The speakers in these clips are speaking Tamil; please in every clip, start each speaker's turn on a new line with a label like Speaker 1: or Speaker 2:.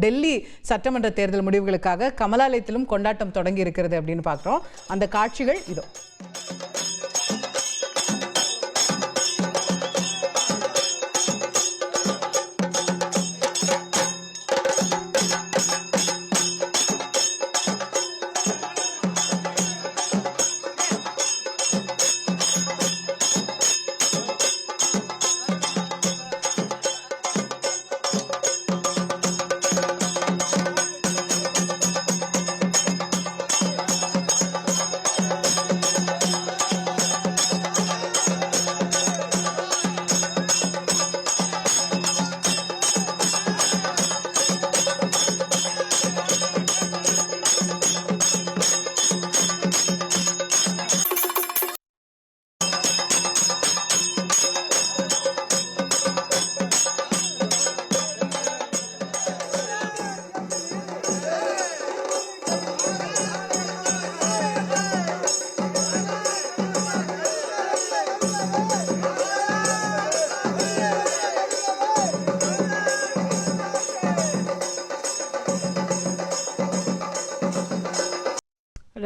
Speaker 1: டெல்லி சட்டமன்ற தேர்தல் முடிவுகளுக்காக கமலாலயத்திலும் கொண்டாட்டம் தொடங்கி இருக்கிறது அப்படின்னு பார்க்குறோம். அந்த காட்சிகள் இதோ.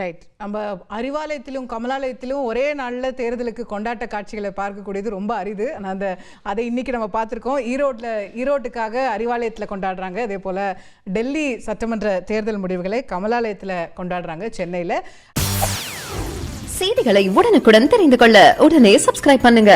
Speaker 1: ரைட். நம்ம அறிவாலயத்திலும் கமலாலயத்திலும் ஒரே நாளில் தேர்தலுக்கு கொண்டாட்ட காட்சிகளை பார்க்கக்கூடியது ரொம்ப அரிது. ஆனால் அதை இன்னைக்கு நம்ம பார்த்துருக்கோம். ஈரோட்டுக்காக அறிவாலயத்தில் கொண்டாடுறாங்க. அதே போல் டெல்லி சட்டமன்ற தேர்தல் முடிவுகளை கமலாலயத்தில் கொண்டாடுறாங்க சென்னையில்.
Speaker 2: செய்திகளை உடனுக்குடன் தெரிந்து கொள்ள உடனே சப்ஸ்கிரைப் பண்ணுங்க.